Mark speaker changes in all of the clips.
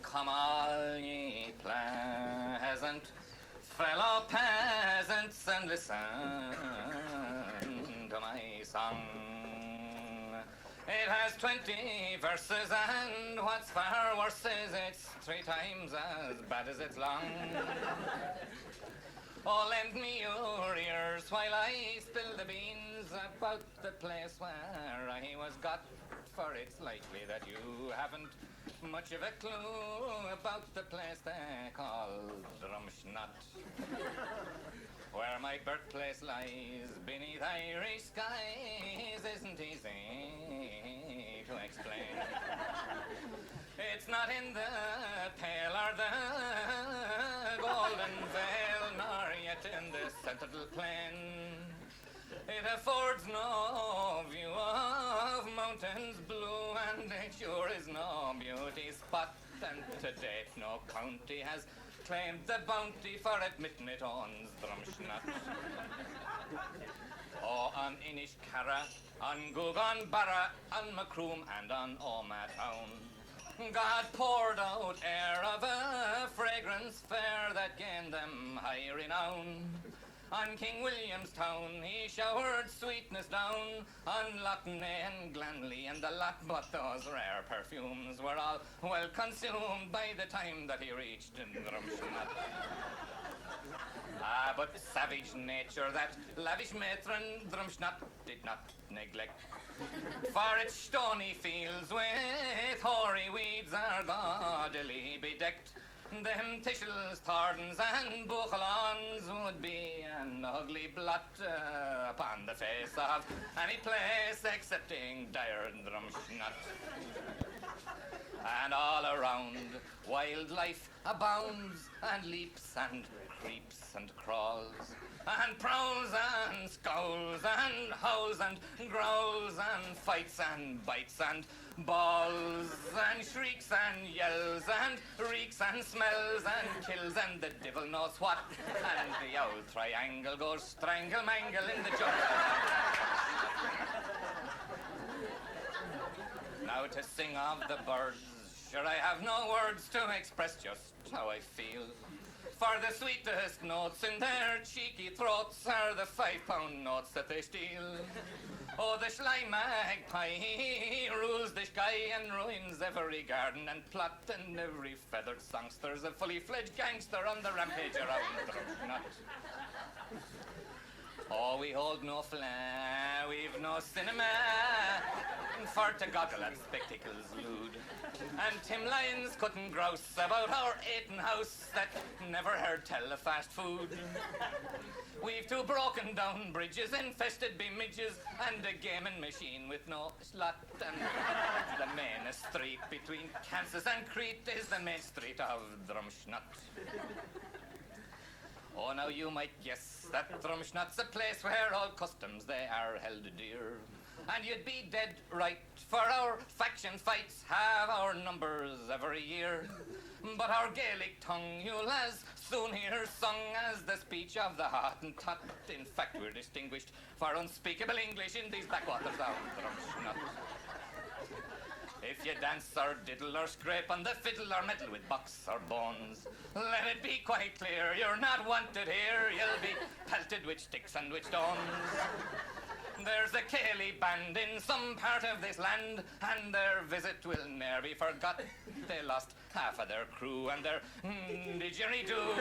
Speaker 1: come all ye pleasant fellow peasants and listen to my song. It has 20 verses and what's far worse is it's 3 times as bad as it's long. Oh, lend me your ears while I spill the beans about the place where I was got, for it's likely that you haven't much of a clue about the place they call Drumsnot, where my birthplace lies beneath Irish skies isn't easy to explain. It's not in the Pale or the Golden Vale, nor yet in the Sentinel Plain. It affords no view of mountains blue, and it sure is no beauty spot, and to date no county has claimed the bounty for admitting it owns Drumsnot. Oh, on Inishcarra, on Gugan Barra, on Macroom and on Omagh Town, God poured out air of a fragrance fair that gained them high renown. On King William's Town he showered sweetness down, on Loughney and Glanley and the lot, but those rare perfumes were all well consumed by the time that he reached Drumsnot. But savage nature, that lavish matron Drumsnot did not neglect, for its stony fields with hoary weeds are gaudily bedecked. Them Tishels, Thordens and Buchalons would be an ugly blot upon the face of any place excepting dire Drumsnot. And all around wildlife abounds, and leaps and creeps and crawls, and prowls and scowls and howls and growls and fights and bites and bawls and shrieks and yells and reeks and smells and kills and the devil knows what, and the old triangle goes strangle-mangle in the jungle. Now to sing of the birds, sure I have no words to express just how I feel, for the sweetest notes in their cheeky throats are the 5-pound notes that they steal. Oh, the sly magpie, he rules the sky and ruins every garden and plot, and every feathered songster's a fully fledged gangster on the rampage around Drumsnot. Oh, we hold no flair, we've no cinema, for to goggle at spectacles lewd. And Tim Lyons couldn't grouse about our eating house that never heard tell of fast food. We've 2 broken down bridges infested by midges, and a gaming machine with no slot, and the main street between Kansas and Crete is the main street of Drumsnot. Oh, now you might guess that Drumsnot's a place where all customs they are held dear, and you'd be dead right, for our faction fights have our numbers every year. But our Gaelic tongue you'll as soon hear sung as the speech of the Hottentot. In fact, we're distinguished for unspeakable English in these backwaters of Drumsnot. If you dance or diddle or scrape on the fiddle or meddle with box or bones, let it be quite clear you're not wanted here. You'll be pelted with sticks and with stones. There's a Cayley band in some part of this land, and their visit will ne'er be forgot. They lost half of their crew and their didgeridoo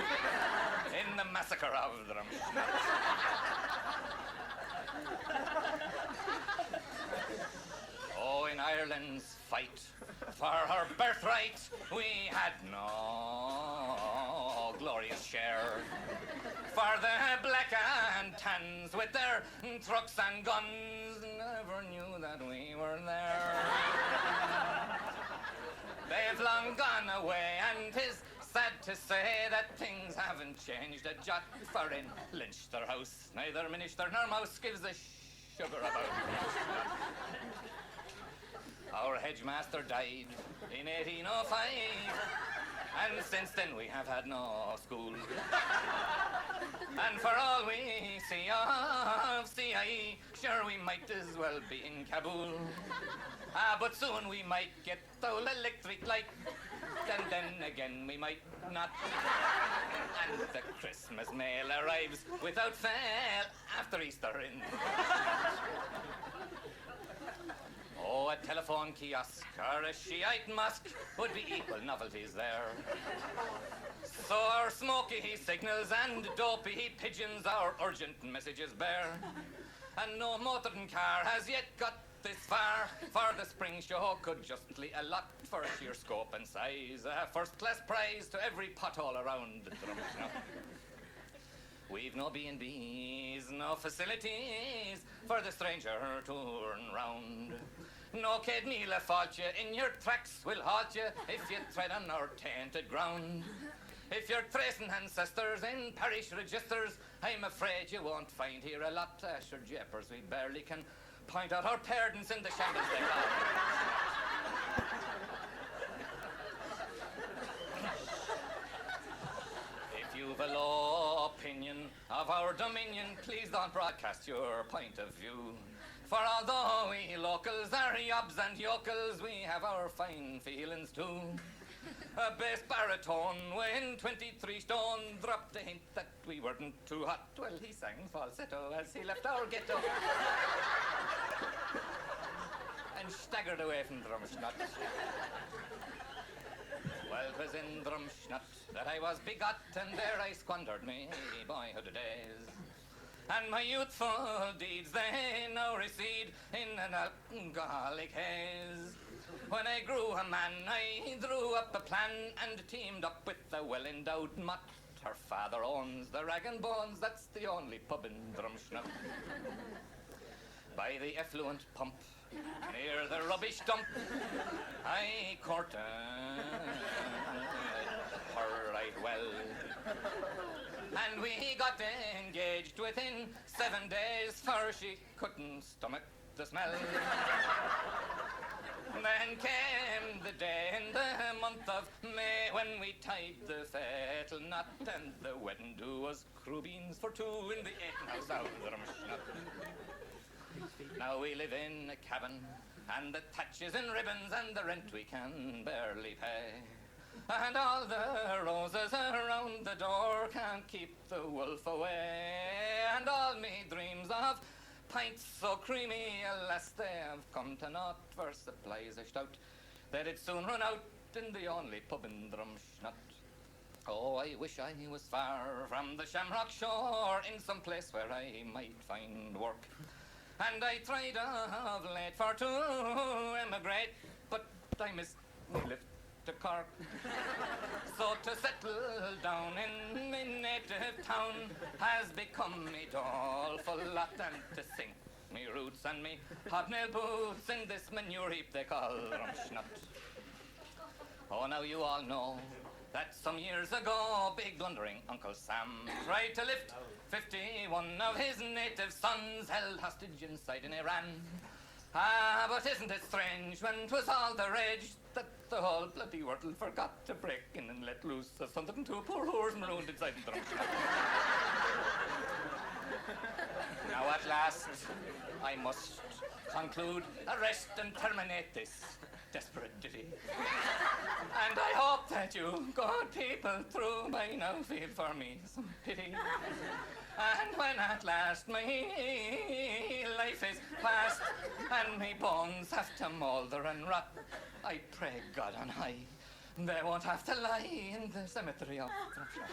Speaker 1: in the massacre of Drumsnot. Oh, in Ireland's fight for her birthright, we had no glorious share. For the black and tans with their trucks and guns never knew that we were there. They've long gone away, and 'tis sad to say that things haven't changed a jot, for in Leinster House neither minister nor mouse gives a sugar about it. Our hedgemaster died in 1805, and since then we have had no school. And for all we see of CIE, sure we might as well be in Kabul. But soon we might get the electric light, and then again we might not. And the Christmas mail arrives without fail after Easter in. Oh, a telephone kiosk or a Shiite mosque would be equal novelties there. So our smoky signals and dopey pigeons our urgent messages bear. And no motoring car has yet got this far, for the spring show could justly allot for sheer scope and size a first-class prize to every pothole around Drumsnot. We've no B&Bs, no facilities for the stranger to turn round. No Cade meal fault you in your tracks will halt you if you tread on our tainted ground. If you're tracing ancestors in parish registers, I'm afraid you won't find here a lot. Asher jeepers, we barely can point out our parents in the shambles they got. If you've a low opinion of our dominion, please don't broadcast your point of view. For although we locals are yobs and yokels, we have our fine feelings too. A bass baritone weighing 23 stone dropped a hint that we weren't too hot. Well, he sang falsetto as he left our ghetto and staggered away from Drumsnot. Well, 'twas in Drumsnot that I was begot, and there I squandered me boyhood days. And my youthful deeds, they now recede in an alcoholic haze. When I grew a man, I drew up a plan and teamed up with a well-endowed mutt. Her father owns the Rag and Bones, that's the only pub in Drumsnot. By the effluent pump, near the rubbish dump, I courted her right well. And we got engaged within 7 days, for she couldn't stomach the smell. Then came the day in the month of May when we tied the fatal knot, and the wedding do was crew beans for two in the eating house out of Drumsnot. Now we live in a cabin, and the thatch is in ribbons, and the rent we can barely pay. And all the roses around the door can't keep the wolf away. And all me dreams of pints so creamy, alas, they have come to naught, for supplies are stout. They'd soon run out in the only pub in Drumsnot. Oh, I wish I was far from the Shamrock shore, in some place where I might find work. And I tried of late for to emigrate, but I missed my lift to Cork. So to settle down in my native town has become me doleful lot, and to sink me roots and me hobnail boots in this manure heap they call Drumsnot. Oh, now you all know that some years ago big blundering Uncle Sam tried to lift 51 of his native sons held hostage inside in Iran. Ah, but isn't it strange when 'twas all the rage that the whole bloody world forgot to break in and let loose 102 poor whores marooned inside the Drumsnot. Now at last I must conclude, arrest and terminate this desperate ditty. And I hope that you good people through by now feel for me some pity. And when at last my life is past and my bones have to moulder and rot, I pray God on high they won't have to lie in the cemetery of Drumsnot.